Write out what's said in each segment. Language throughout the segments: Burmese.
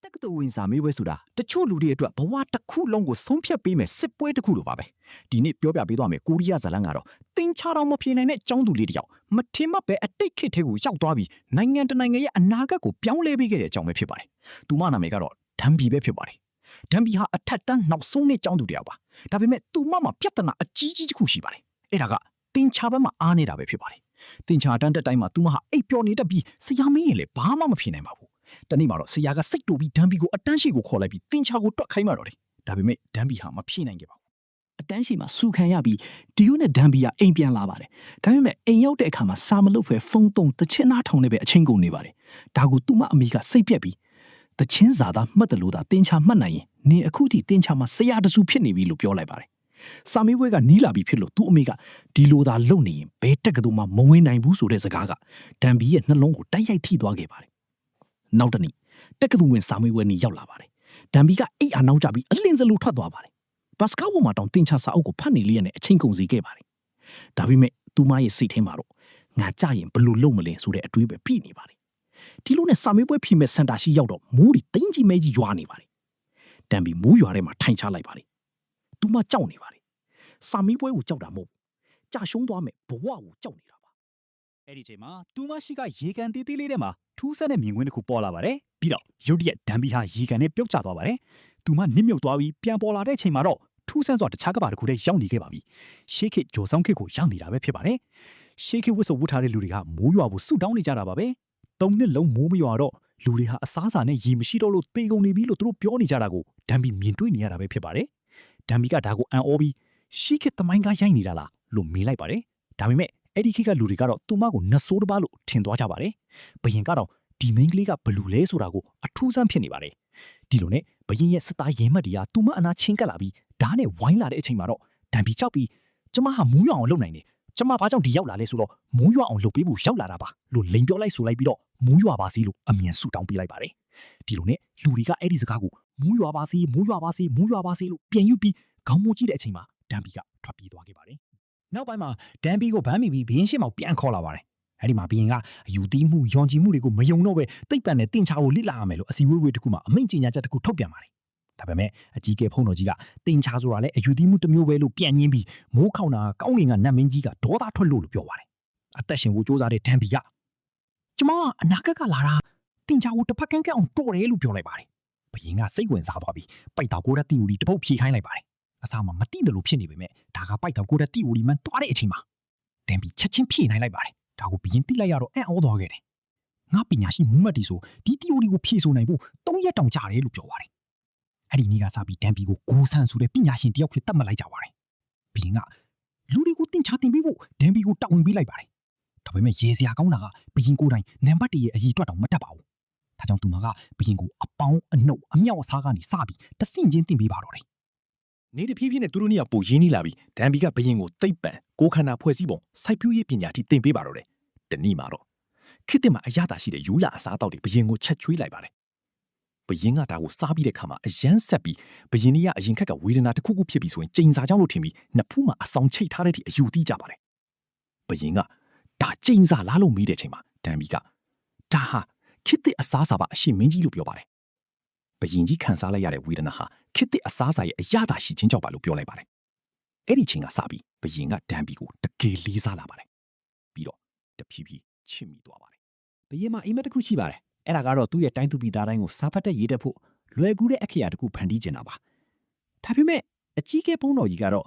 တက္ကသိုလ်ဝင်စာမေးပွဲဆိုတာတချို့လူတွေအတွက်ဘဝတစ်ခုလုံးကိုဆုံးဖြတ်ပေးမယ်စစ်ပွဲတစ်ခုလိုပါပဲဒီနေ့ပြောပြပေးသွားမယ်ကိုရီးယားဇာလန်ကတော့တင်ချတော်မဖြေနိုင်တဲ့ចောင်းသူလေးတစ်ယောက်မထင်မှတ်ပဲအတိတ်ခေတ်ထဲကိုရောက်သွားပြီးနိုင်ငံတနိုင်ငံရဲ့အနာဂတ်ကိုပြောင်းလဲပေးခဲ့တဲ့အကြောင်းပဲဖြစ်ပါတယ်သူမနာမည်ကတော့ဒန်ဘီပဲဖြစ်ပါတယ်ဒန်ဘီဟာအထက်တန်းနောက်ဆုံးတဲ့ចောင်းသူတစ်ယောက်ပါဒါပေမဲ့သူမမှာပြဿနာအကြီးကြီးတစ်ခုရှိပါတယ်အဲ့ဒါကတင်ချဘက်မှာအားနေတာပဲဖြစ်ပါတယ်တင်ချတန်းတက်တိုင်းမှာသူမဟာအိပ်ပျော်နေတတ်ပြီးဆရာမင်းရင်လည်းဘာမှမဖြေနိုင်ပါဘူးတနေ့မှာတော့ဆရာကစိတ်တူပြီးဒန်ဘီကိုအတန်းရှိကိုခေါ်လိုက်ပြီးတင်ချကိုတွက်ခိုင်းမှတော့တယ်ဒါပေမဲ့ဒန်ဘီဟာမဖြေနိုင်ခဲ့ပါဘူးအတန်းရှိမှာစူခံရပြီးဒီယိုနဲ့ဒန်ဘီကအိမ်ပြန်လာပါတယ်ဒါပေမဲ့အိမ်ရောက်တဲ့အခါမှာစာမလုပ်ဖွယ်ဖုန်းသုံးတချင်းနားထောင်နေပဲအချင်းကုန်နေပါတယ်ဒါကိုသူ့မအမေကစိတ်ပြက်ပြီးတချင်းစာသားမှတ်တယ်လို့သာတင်ချမှတ်နိုင်ရင်နင်အခုထိတင်ချမှာဆရာတစုဖြစ်နေပြီလို့ပြောလိုက်ပါတယ်စာမေးပွဲကနီးလာပြီဖြစ်လို့သူ့အမေကဒီလိုသာလုပ်နေရင်ဘယ်တက်ကတူမှမဝင်နိုင်ဘူးဆိုတဲ့စကားကဒန်ဘီရဲ့နှလုံးကိုတိုက်ရိုက်ထိသွားခဲ့ပါတယ်နောက်တနေ့တက္ကသိုလ်ဝင်စာမေးပွဲနေ့ရောက်လာပါတယ်ဒန်ဘီကအိတ်အနောက်ကျပြီးအလင်းစလိုထွက်သွားပါတယ်ဘတ်စကားဘောမှာတောင်တင်ချစာအုပ်ကိုဖတ်နေလေးနဲ့အချင်းကုန်စီခဲ့ပါတယ်ဒါပေမဲ့သူမရဲ့စိတ်ထဲမှာတော့ငါကြရင်ဘလို့လုံးမလဲဆိုတဲ့အတွေးပဲပြည့်နေပါတယ်ဒီလိုနဲ့စာမေးပွဲဖြေမဲ့စင်တာရှိရောက်တော့မိုးဒီတင်းကြီးမဲကြီးရွာနေပါတယ်ဒန်ဘီမိုးရွာထဲမှာထိုင်ချလိုက်ပါတယ်သူမကြောက်နေပါတယ်စာမေးပွဲကိုကြောက်တာမဟုတ်ကြာရှုံးသွားမယ်ဘဝကိုကြောက်နေတာပါအဲ့ဒီချိန်မှာသူမရှိကရေကန်တေးသေးလေးထဲမှာထူးဆန်းတဲ့မြင်ကွင်းတစ်ခုပေါ်လာပါတယ်ပြီးတော့ရုတ်တရက်ဒန်ဘီဟာရေကန်နဲ့ပြုတ်ကျသွားပါတယ်သူမနစ်မြုပ်သွားပြီးပြန်ပေါ်လာတဲ့အချိန်မှာတော့ထူးဆန်းစွာတခြားကဘာတစ်ခုတည်းရောက်နေခဲ့ပါပြီရှေးခေတ်ဂျိုဆောင်ခေတ်ကိုရောက်နေတာပဲဖြစ်ပါတယ်ရှေးခေတ်ဝတ်စုံဝတ်ထားတဲ့လူတွေကမိုးရွာဖို့ဆုတောင်းနေကြတာပါပဲ၃နှစ်လုံးမိုးမရွာတော့လူတွေဟာအစားအစာနဲ့ရေမရှိတော့လို့သေကုန်နေပြီလို့သူတို့ပြောနေကြတာကိုဒန်ဘီမြင်တွေ့နေရတာပဲဖြစ်ပါတယ်ဒန်ဘီကဒါကိုအံ့ဩပြီးရှေးခေတ်သမိုင်းကားရိုက်နေတာလားလို့မေးလိုက်ပါတယ်ဒါပေမဲ့အဲ့ဒီခေတ်ကလူတွေကတော့သူမကိုနတ်ဆိုးတစ်ပါးလို့ထင်သွားကြပါတယ်ဘယင်ကတော့ဒီမိန်းကလေးကဘလူလဲဆိုတာကိုအထူးဆန်းဖြစ်နေပါတယ်ဒီလိုနဲ့ဘယင်ရဲ့စသားရင်မှတ်တွေကသူမအနာချင်းကပ်လာပြီးဓာတ်နဲ့ဝိုင်းလာတဲ့အချိန်မှာတော့ဒန်ဘီကြောက်ပြီးကျမဟာမူးရွာအောင်လုပ်နိုင်တယ်ကျမဘာကြောင့်ဒီရောက်လာလဲဆိုတော့မူးရွာအောင်လုပ်ပေးဖို့ရောက်လာတာပါလို့လိန်ပြောလိုက်ဆိုလိုက်ပြီးတော့မူးရွာပါစီလို့အမြန်ဆူတောင်းပေးလိုက်ပါတယ်ဒီလိုနဲ့လူတွေကအဲ့ဒီစကားကိုမူးရွာပါစီမူးရွာပါစီမူးရွာပါစီလို့ပြန်ယူပြီးခေါင်းမိုးကြည့်တဲ့အချိန်မှာဒန်ဘီကထွက်ပြေးသွားခဲ့ပါတယ်နောက်ပိုင်းမှာဒန်ဘီကိုဗန်းမိပြီးဘယင်ရှေ့မှာပြန်ခေါ်လာပါတယ်အဲ့ဒီမှာဘယင်ကအယူသီးမှုယွန်ကြည်မှုတွေကိုမယုံတော့ပဲတိတ်ပံနဲ့တင်ချကိုလိလာရမယ်လို့အစီဝေးဝေးတစ်ခုမှာအမိန့်ကြေညာချက်တစ်ခုထုတ်ပြန်ပါတယ်ဒါပေမဲ့အကြီးကဲဖုန်းတော်ကြီးကတင်ချဆိုတာလည်းအယူသီးမှုတစ်မျိုးပဲလို့ပြန်ညင်းပြီးမိုးခေါင်တာကောင်းကင်ကနတ်မင်းကြီးကဒေါသထွက်လို့ပြောပါတယ်အသက်ရှင်ဖို့စ조사တဲ့ဒန်ဘီကကျမကအနာဂတ်ကလာတာတင်ချကိုတစ်ဖက်ကန်းကန်းအောင်တော်တယ်လို့ပြောလိုက်ပါတယ်ဘယင်ကစိတ်ဝင်စားသွားပြီးပိုက်တော်ကိုရတီဦးဒီတပုတ်ဖြေခိုင်းလိုက်ပါတယ်အစားမှာမတိတယ်လို့ဖြစ်နေပေမဲ့ဒါကပိုက်တော်ကိုရတီဦးဒီမှန်သွားတဲ့အချိန်မှာဒန်ဘီချက်ချင်းဖြေနိုင်လိုက်ပါတယ်ဒါကိုဘယင်တိလိုက်ရတော့အံ့ဩသွားခဲ့တယ်ငါပညာရှိမူးမတ်တီဆိုဒီတီအိုဒီကိုဖြေဆိုနိုင်ဖို့၃ရက်တောင်ကြာတယ်လို့ပြောပါတယ်အဲ့ဒီနေ့ကစပြီးဒန်ဘီကိုဂိုးဆန်ဆိုတဲ့ပညာရှင်တယောက်ဖြစ်တတ်မှတ်လိုက်ကြပါတယ်ဘယင်ကလူတွေကိုတင်ချတင်ပေးဖို့ဒန်ဘီကိုတာဝန်ပေးလိုက်ပါတယ်ဒါပေမဲ့ရေစရာကောင်းတာကဘယင်ကိုယ်တိုင်နံပါတ်1ရဲ့အရေးအတွက်တောင်မတတ်ပါဘူးဒါကြောင့်သူမကဘယင်ကိုအပေါင်းအနှုတ်အမြောက်အစားကနေစပြီးတဆင့်ချင်းတင်ပေးပါတော့တယ်နေတဖြည်းဖြည်းနဲ့သူတို့နှစ်ယောက်ပိုရင်းနှီးလာပြီးဒန်ဘီကဘယင်ကိုတိတ်ပံကိုခန္ဓာဖွဲ့စည်းပုံစိုက်ပျိုးရေးပညာထိသင်ပေးပါတော့တယ်တနည်းမှာတော့ခေတ်သစ်မှာအရသာရှိတဲ့ရိုးရာအစားအသောက်တွေဘယင်ကိုချက်ချွေးလိုက်ပါတယ်ဘယင်ကဒါကိုစားပြီးတဲ့ခါမှာအယမ်းဆက်ပြီးဘယင်ကြီးကအရင်ခက်ကဝေဒနာတစ်ခုခုဖြစ်ပြီးဆိုရင်ကျိန်စာကြောင့်လို့ထင်ပြီးနှစ်ဖူးမှာအဆောင်ချိတ်ထားတဲ့အထိအယူတီးကြပါတယ်ဘယင်ကဒါကျိန်စာလားလို့မေးတဲ့အချိန်မှာဒန်ဘီကဒါဟာခေတ်သစ်အစားအစာပါအရှင်မင်းကြီးလို့ပြောပါတယ်ဘယင်ကြီးခံစားလိုက်ရတဲ့ဝေဒနာဟာခေတ်သစ်အစားအစာရဲ့အရသာရှိခြင်းကြောင့်ပါလို့ပြောလိုက်ပါတယ်အဲ့ဒီချိန်ကစပြီးဘယင်ကဒန်ဘီကိုတကယ်လေးစားလာပါတယ်ပြီးတော့တဖြည်းဖြည်းချစ်မိသွားပါတယ်ဘယင်မှာအိမ်မက်တစ်ခုရှိပါတယ်အဲ့ဒါကတော့သူ့ရဲ့တိုင်းသူပြည်သားတိုင်းကိုစားဖတ်တဲ့ရေးတဲ့ဖို့လွယ်ကူတဲ့အခရာတစ်ခုဖန်တီးကျင်တာပါဒါပေမဲ့အကြီးကဲဘုန်းတော်ကြီးကတော့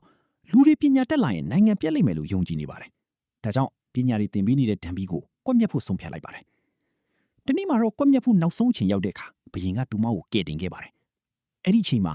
လူတွေပညာတက်လာရင်နိုင်ငံပြက်လိမ့်မယ်လို့ယုံကြည်နေပါတယ်ဒါကြောင့်ပညာတွေသင်ပေးနေတဲ့ဒန်ဘီကိုကွက်မြက်ဖို့ဆုံးဖြတ်လိုက်ပါတယ်ဒီနေ့မှာတော့ကွက်မြက်ဖို့နောက်ဆုံးအချိန်ရောက်တဲ့အခါဘယင်ကသူမကိုကယ်တင်ခဲ့ပါတယ်အဲ့ဒီအချိန်မှာ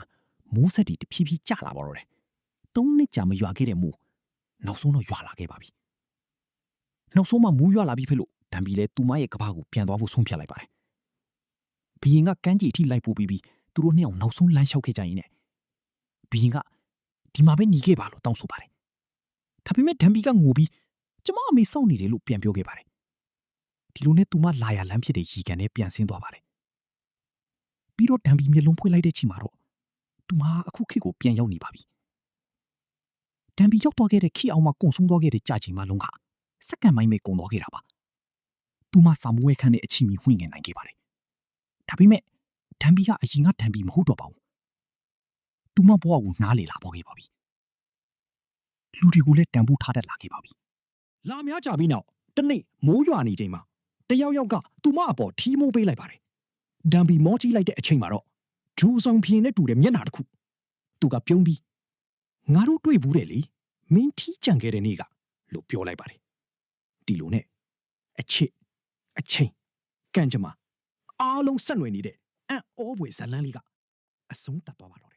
မိုးဆက်တီတဖြည်းဖြည်းကျလာပါတော့တယ်၃နှစ်ကြာမရွာခဲ့တဲ့မိုးနောက်ဆုံးတော့ရွာလာခဲ့ပါပြီနောက်ဆုံးမှမိုးရွာလာပြီဖြစ်လို့ဒန်ဘီလည်းသူမရဲ့ကဘာကိုပြန်သွားဖို့ဆုံးဖြတ်လိုက်ပါတယ်ဘီရင်ကကန်းကြီးအထိလိုက်ပို့ပြီးသူတို့နှစ်ယောက်နောက်ဆုံးလမ်းလျှောက်ခဲ့ကြရင်နဲ့ဘီရင်ကဒီမှာပဲหนีခဲ့ပါလို့တောင်းဆိုပါတယ်ဒါပေမဲ့ဒန်ဘီကငိုပြီးကျမအမေစောင့်နေတယ်လို့ပြန်ပြောခဲ့ပါတယ်ဒီလိုနဲ့သူမလာရလမ်းဖြစ်တဲ့ရီကန်နဲ့ပြန်ဆင်းသွားပါတယ်ပြီးတော့ဒန်ဘီမျက်လုံးဖွင့်လိုက်တဲ့ချိန်မှာတော့သူမအခုခေတ်ကိုပြန်ရောက်နေပါပြီဒန်ဘီရောက်သွားခဲ့တဲ့ခီအောင်မှာကုံဆုံးသွားခဲ့တဲ့ကြာချိန်မှလုံးကစက္ကန့်ပိုင်းပဲကုံသွားခဲ့တာပါသူမစာမွေးခန်းနဲ့အချီမီဝှင့်ငင်နိုင်ခဲ့ပါတယ်ဒါပေမဲ့ ဒံဘီကအရင်ကဒံဘီမဟုတ်တော့ပါဘူး။ သူမဘဝကိုနားလေလာပေါ်ခဲ့ပါပြီ။လူတွေကိုလည်းတန်ဖိုးထားတတ်လာခဲ့ပါပြီ လာများကြပြီးနောက်တနေ့မိုးရွာနေချိန်မှာတယောက်ယောက်ကသူမအပေါ်ထီးမိုးပေးလိုက်ပါတယ်ဒံဘီမောကြီးလိုက်တဲ့အချိန်မှာတော့ဂျိုးဆောင်ဖျင်နဲ့တူတဲ့မျက်နှာတစ်ခုသူကပြုံးပြီးငါတို့တွေ့ဘူးတယ်လေမင်းထီးကြံခဲ့တဲ့နေ့ကလို့ပြောလိုက်ပါတယ်ဒီလိုနဲ့အချစ်အချိန်ကံကြမ္မာအားလုံးဆက်နွယ်နေတဲ့အံ့ဩဖွယ်ဇာတ်လမ်းလေးကအဆုံးသတ်သွားပါတော့တယ်